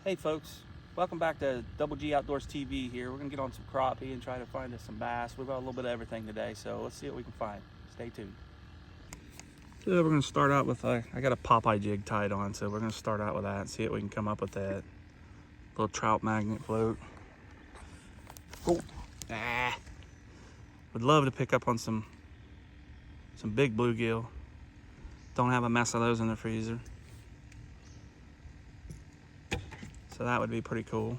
Hey folks, welcome back to Double G Outdoors TV here. We're going to get on some crappie and try to find us some bass. We've got a little bit of everything today, so let's see what we can find. Stay tuned. So we're going to start out with, I got a Popeye jig tied on, so we're going to start out with that and see what we can come up with that. Little trout magnet float. Oh, would love to pick up on some big bluegill. Don't have a mess of those in the freezer. So that would be pretty cool.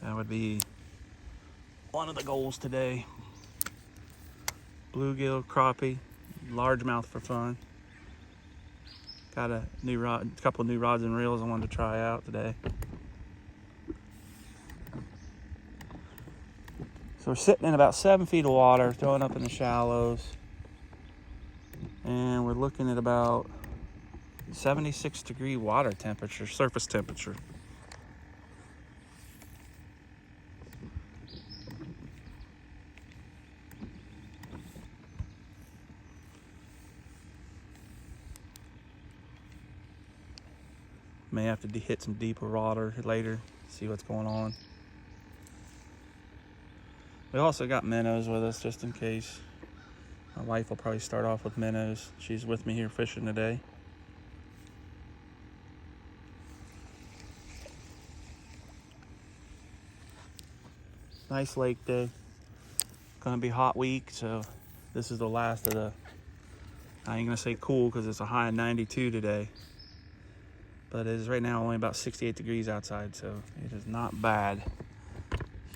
That would be one of the goals today. Bluegill, crappie, largemouth for fun. Got a couple of new rods and reels I wanted to try out today. So we're sitting in about 7 feet of water, throwing up in the shallows. And we're looking at about 76-degree water temperature, surface temperature. May have to hit some deeper water later, see what's going on. We also got minnows with us just in case. My wife will probably start off with minnows. She's with me here fishing today. Nice lake day. Gonna be a hot week, so this is the last of the, I ain't gonna say cool because it's a high of 92 today. But it is right now only about 68 degrees outside, so it is not bad.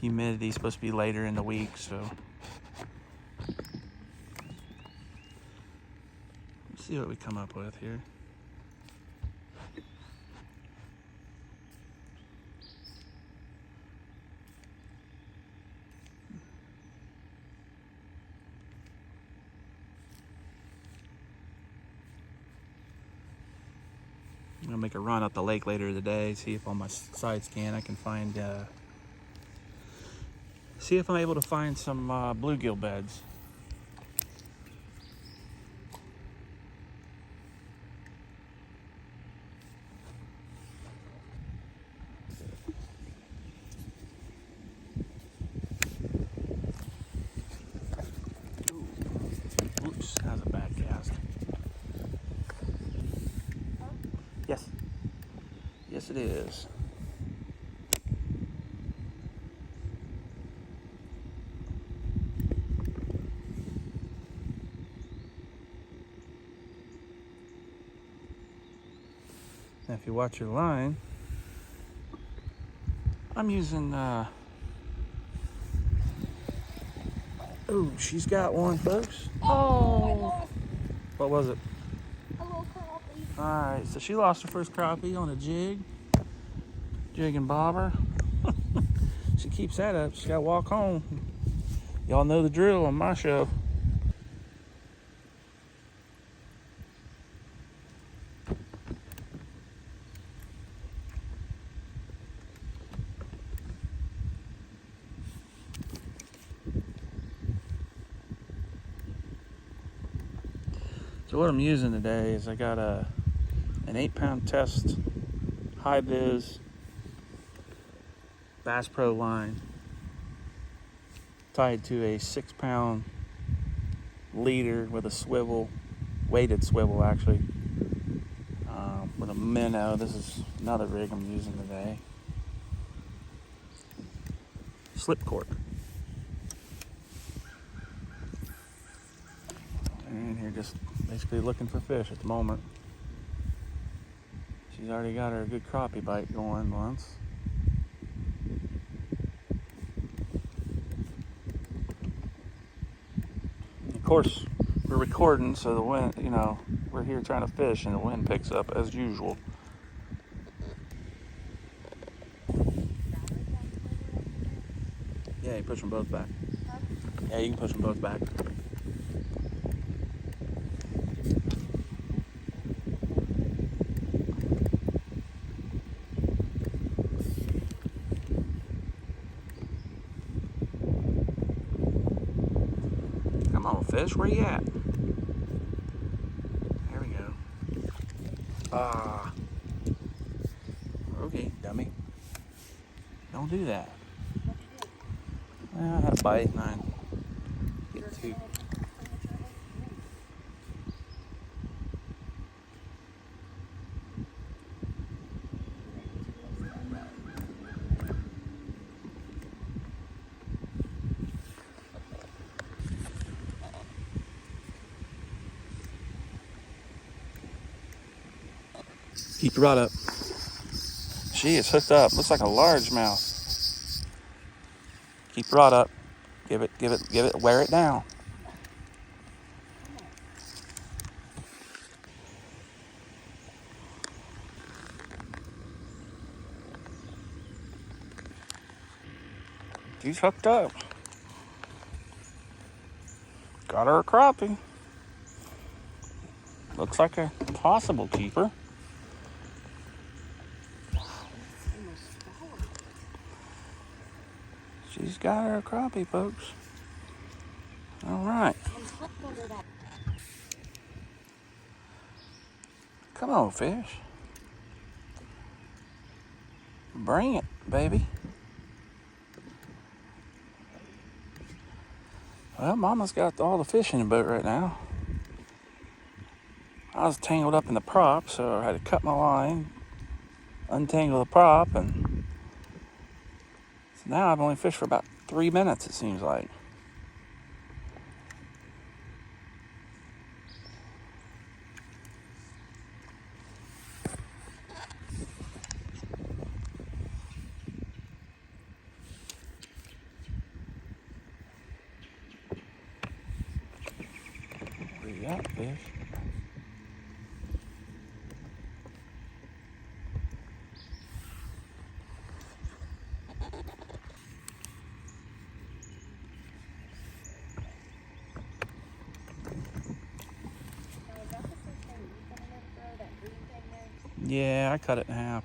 Humidity is supposed to be later in the week, so let's see what we come up with here. I'm gonna make a run up the lake later today, see if on my side scan I can find, see if I'm able to find some bluegill beds. Oops, that was a bad cast. Yes. Yes, it is. Now, if you watch your line, I'm using, oh, she's got one, folks. Oh, what was it? A little crappie. All right, so she lost her first crappie on a jig and bobber. She keeps that up. She got to walk home. Y'all know the drill on my show. So what I'm using today is I got an 8-pound test high vis Bass Pro line tied to a 6-pound leader with a swivel, weighted swivel actually, with a minnow. This is another rig I'm using today. Slip cork. And here just basically looking for fish at the moment. She's already got her good crappie bite going once. Of course, we're recording, so the wind, you know, we're here trying to fish and the wind picks up as usual. Yeah, you push them both back. Yeah, you can push them both back. Come on, fish, where you at? Ah. Okay, dummy. Don't do that. I had a bite and I get two. Keep your rod up. She is hooked up. Looks like a largemouth. Keep your rod up. Give it, wear it down. She's hooked up. Got her a crappie. Looks like a possible keeper. She's got her a crappie, folks. All right. Come on, fish. Bring it, baby. Well, Mama's got all the fish in the boat right now. I was tangled up in the prop, so I had to cut my line, untangle the prop, and so now I've only fished for about 3 minutes, it seems like. Where you at, fish? Yeah, I cut it in half.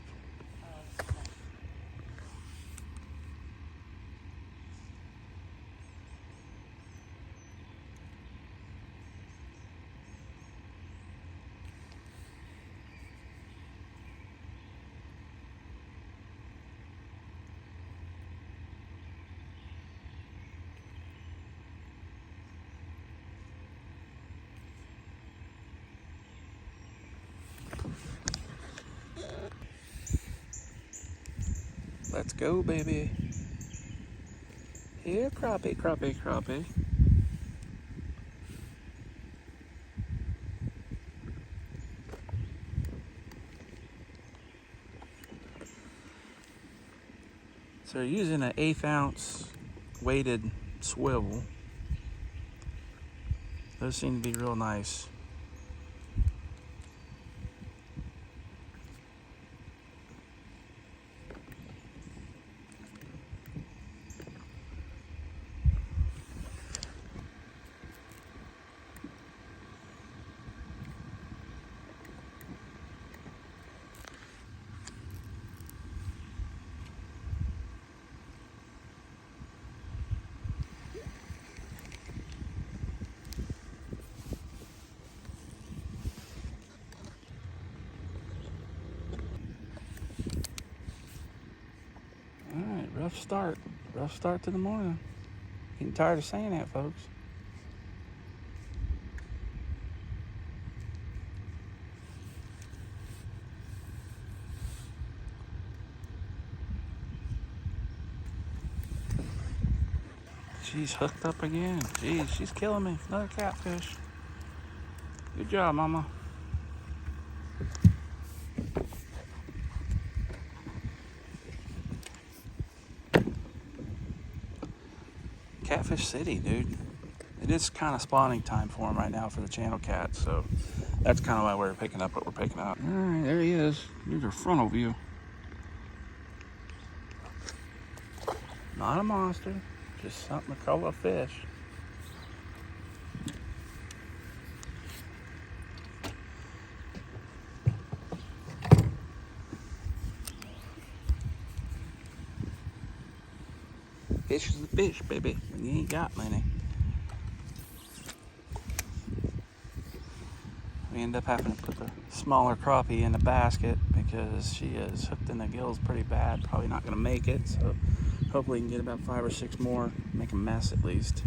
Let's go, baby. Here, crappie, crappie, crappie. So they're using an 1/8 ounce weighted swivel. Those seem to be real nice. Alright, rough start. Rough start to the morning. Getting tired of saying that, folks. She's hooked up again. Jeez, she's killing me. Another catfish. Good job, Mama. Catfish City, dude. It is kind of spawning time for him right now for the channel cat, so that's kind of why we're picking up what we're picking up. All right, there he is. Here's our frontal view. Not a monster, just something to call a fish. Fish is a fish, baby, when you ain't got many. We end up having to put the smaller crappie in the basket because she is hooked in the gills pretty bad. Probably not going to make it, so hopefully we can get about 5 or 6 more, make a mess at least.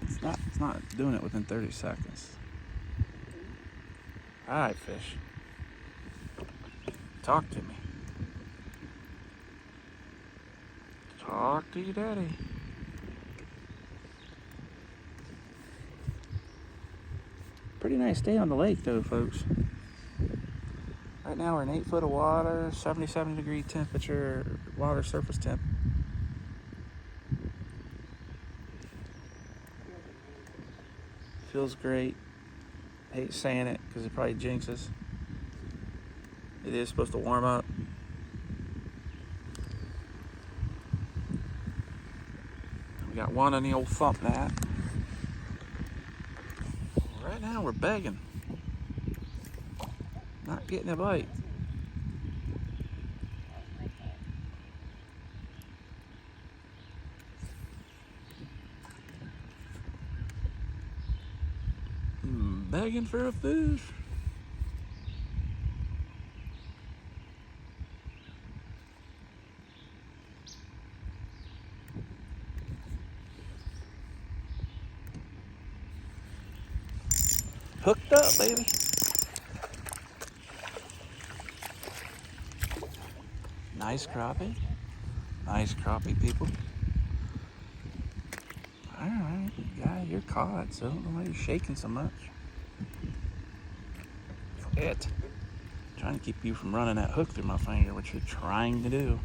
It's not doing it within 30 seconds. All right, fish. Talk to me. Talk to your daddy. Pretty nice day on the lake though, folks. Right now we're in 8 foot of water, 77-degree temperature, water surface temp. Feels great. Hate saying it because it probably jinxes. It is supposed to warm up. We got one on the old thump net. Right now we're begging. Not getting a bite. Begging for a fish. Hooked up, baby. Nice crappie. Nice crappie, people. All right, yeah, you're caught, so I don't know why you're shaking so much. It. Trying to keep you from running that hook through my finger, which you're trying to do.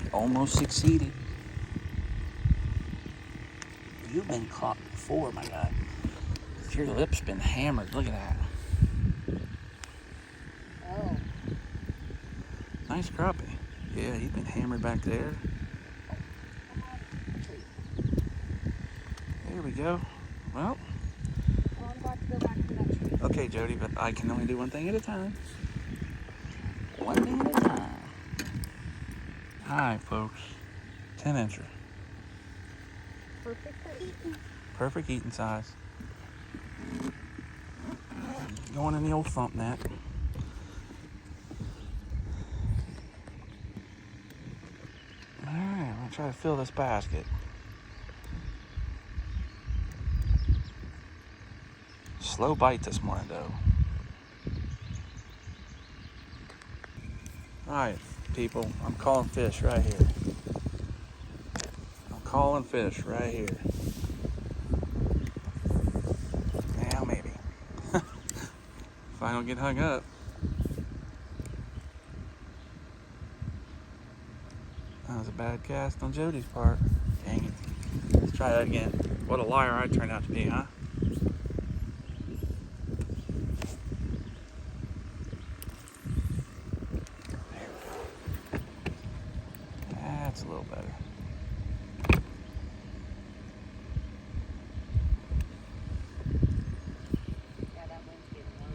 You almost succeeded. You've been caught before, my guy. Your lip's been hammered. Look at that. Oh. Nice crappie. Yeah, you've been hammered back there. There we go. Well. I'm about to go back to that tree. Okay, Jody, but I can only do one thing at a time. One thing at a time. Hi, folks. 10-incher. Perfect for eating. Perfect eating size. Going in the old thump net. Alright, I'm gonna try to fill this basket. Slow bite this morning, though. Alright, people, I'm calling fish right here. I'm calling fish right here. Now, maybe. If I don't get hung up. That was a bad cast on Jody's part. Dang it. Let's try that again. What a liar I turned out to be, huh? That's a little better. Yeah, that one's getting low.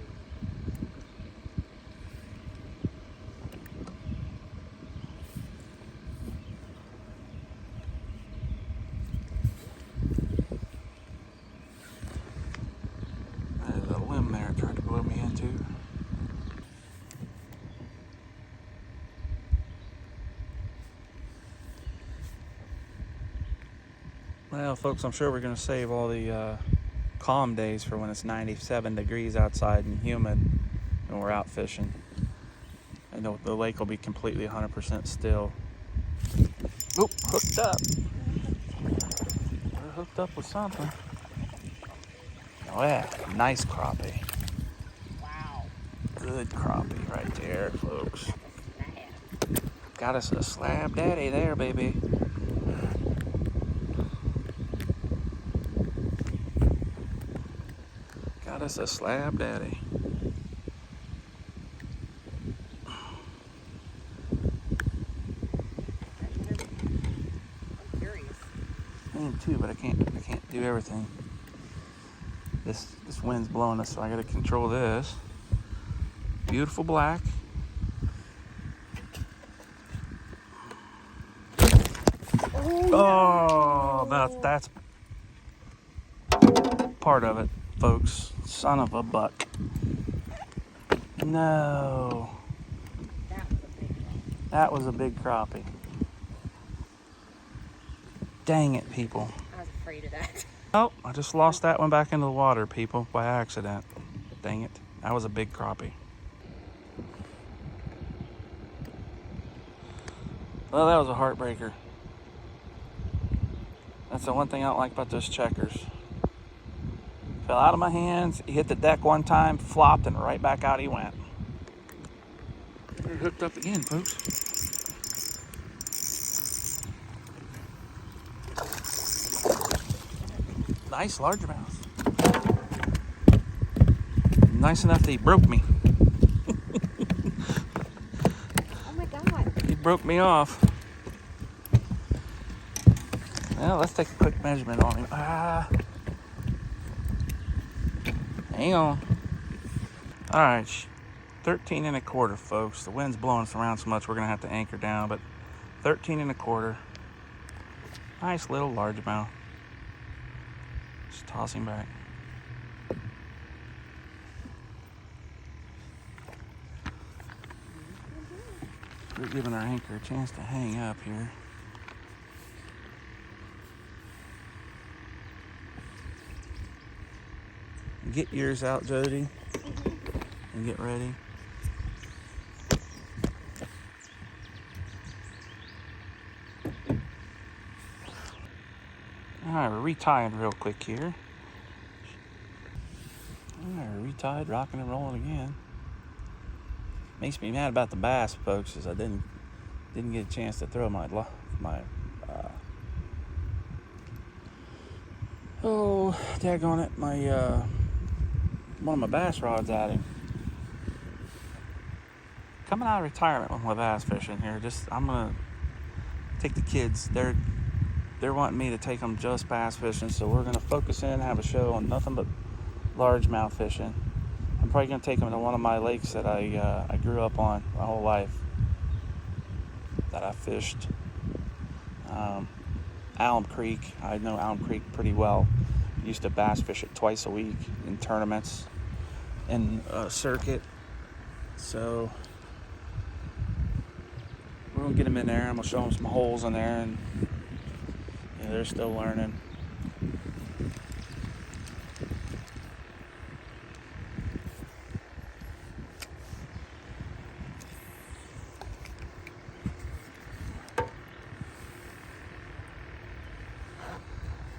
I had a little limb there tried to blow me into. Well, folks, I'm sure we're going to save all the calm days for when it's 97 degrees outside and humid and we're out fishing. I know the lake will be completely 100% still. Oop, hooked up. We're hooked up with something. Oh yeah, nice crappie. Wow. Good crappie right there, folks. Snap. Got us a slab daddy there, baby. Got us a slab daddy. I'm curious. I am too, but I can't do everything. This wind's blowing us, so I gotta control this. Beautiful black. Oh, Oh, that's part of it, folks. Son of a buck. No. That was a big one. That was a big crappie. Dang it, people. I was afraid of that. Oh, I just lost that one back into the water, people, by accident. Dang it. That was a big crappie. Well, that was a heartbreaker. That's the one thing I don't like about those checkers. Fell out of my hands, he hit the deck one time, flopped, and right back out he went. They're hooked up again, folks. Nice largemouth. Nice enough that he broke me. Oh my God. He broke me off. Well, let's take a quick measurement on him. Hang on. All right, 13 and a quarter, folks. The wind's blowing us around so much we're gonna have to anchor down, but 13 and a quarter. Nice little largemouth. Just toss him back. We're giving our anchor a chance to hang up here. Get yours out, Jody, and get ready. All right, we're retying real quick here. All right, we're retied, rocking and rolling again. Makes me mad about the bass, folks, is I didn't get a chance to throw my daggone it, one of my bass rods at him. Coming out of retirement with my bass fishing here, I'm gonna take the kids. They're wanting me to take them just bass fishing, so we're gonna focus in, have a show on nothing but largemouth fishing. I'm probably gonna take them to one of my lakes that I grew up on my whole life, that I fished. Alum Creek. I know Alum Creek pretty well. Used to bass fish it twice a week in tournaments and circuit. So we're gonna get them in there. I'm gonna show them some holes in there, and they're still learning.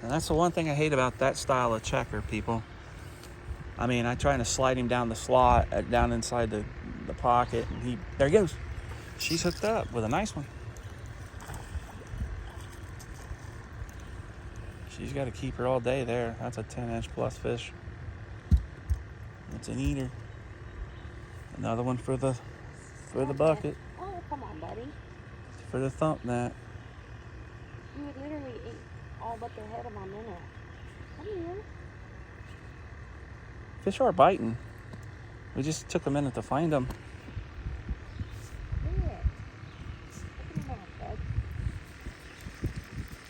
And that's the one thing I hate about that style of checker, people. I mean, I'm trying to slide him down the slot, down inside the pocket, and there he goes. She's hooked up with a nice one. She's got to keep her all day there. That's a 10-inch plus fish. It's an eater. Another one for the bucket. Oh, come on, buddy. For the thump net. You would literally eat all but the head of my minnow. Come here. Fish are biting. We just took a minute to find them.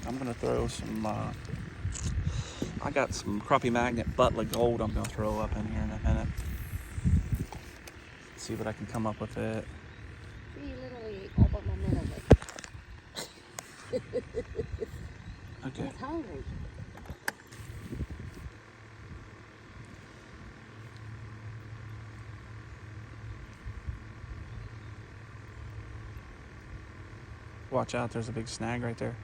I'm gonna throw some. I got some crappie magnet Butler Gold. I'm gonna throw up in here in a minute. See what I can come up with it. You literally ate all but my minnow. Okay. He's hungry. Watch out, there's a big snag right there.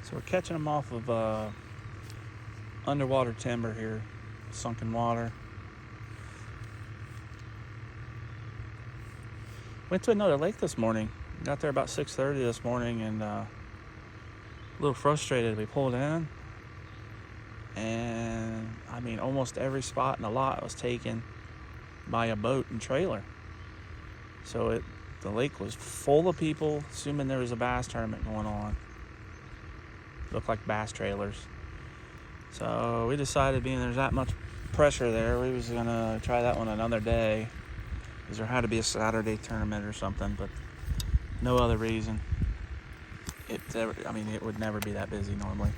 So we're catching them off of underwater timber here, sunken water. Went to another lake this morning. Got there about 6:30 this morning, and a little frustrated. We pulled in, and I mean, almost every spot in the lot was taken by a boat and trailer. So the lake was full of people, assuming there was a bass tournament going on. Looked like bass trailers. So we decided, being there's that much pressure there, we was gonna try that one another day. because there had to be a Saturday tournament or something, but no other reason. It would never be that busy normally.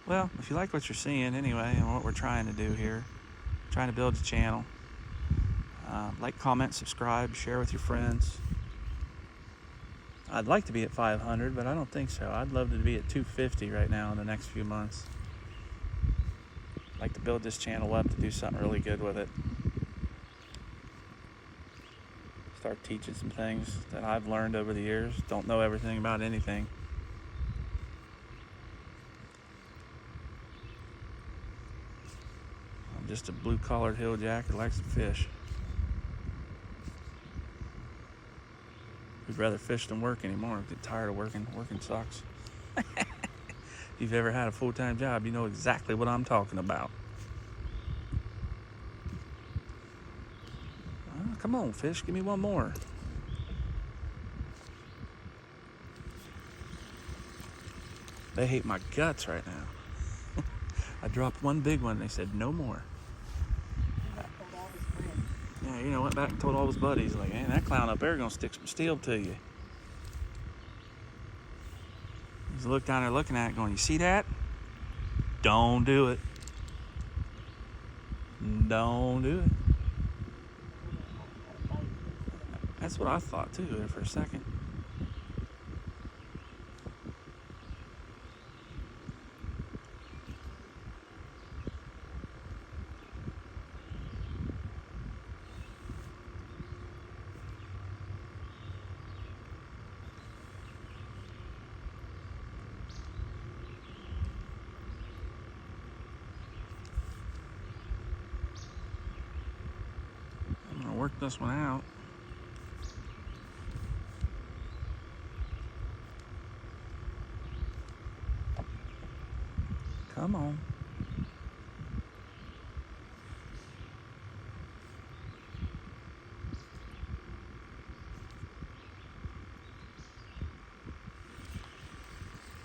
Well, if you like what you're seeing anyway and what we're trying to do here, trying to build the channel, like, comment, subscribe, share with your friends. I'd like to be at 500, but I don't think so. I'd love to be at 250 right now in the next few months. I'd like to build this channel up to do something really good with it. Start teaching some things that I've learned over the years. Don't know everything about anything. I'm just a blue-collared hill jack that likes to fish. We'd rather fish than work anymore. I get tired of working. Working sucks. If you've ever had a full-time job, you know exactly what I'm talking about. Come on, fish. Give me one more. They hate my guts right now. I dropped one big one. They said no more. Yeah, went back and told all his buddies, like, hey, that clown up there gonna stick some steel to you. He's looked down there looking at it going, you see that? Don't do it. Don't do it. That's what I thought too there for a second. I'm gonna work this one out. Come on.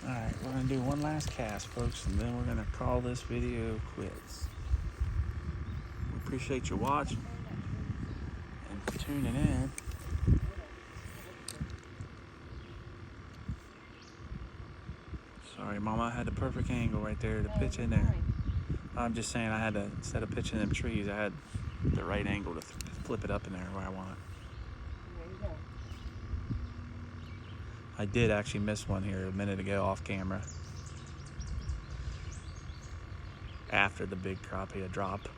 Alright, we're going to do one last cast, folks, and then we're going to call this video quits. We appreciate you watching and tuning in. Sorry, Mama, I had the perfect angle right there to pitch in there. I'm just saying I had to, instead of pitching them trees, I had the right angle to flip it up in there where I want it. There you go. I did actually miss one here a minute ago off camera. After the big crappie drop,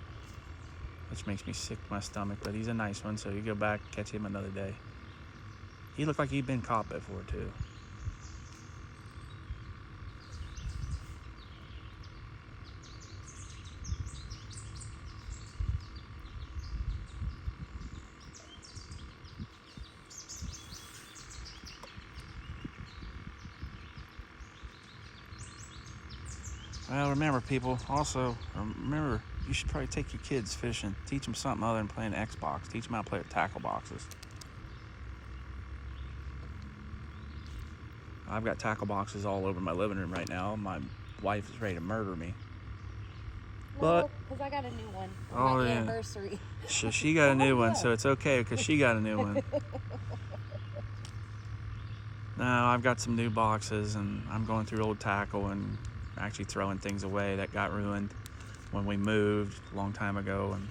which makes me sick to my stomach, but he's a nice one, so you go back, catch him another day. He looked like he'd been caught before too. Well, remember, people, also, remember, you should probably take your kids fishing. Teach them something other than playing Xbox. Teach them how to play with tackle boxes. I've got tackle boxes all over my living room right now. My wife is ready to murder me. Well, because I got a new one on my anniversary. So she got a new one, so it's okay because she got a new one. No, I've got some new boxes, and I'm going through old tackle and actually throwing things away that got ruined when we moved a long time ago, and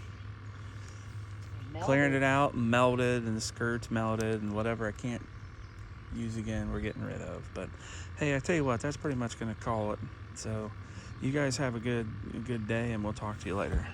clearing it out and melted, and the skirts melted, and whatever I can't use again we're getting rid of. But hey, I tell you what, that's pretty much gonna call it. So you guys have a good day, and we'll talk to you later.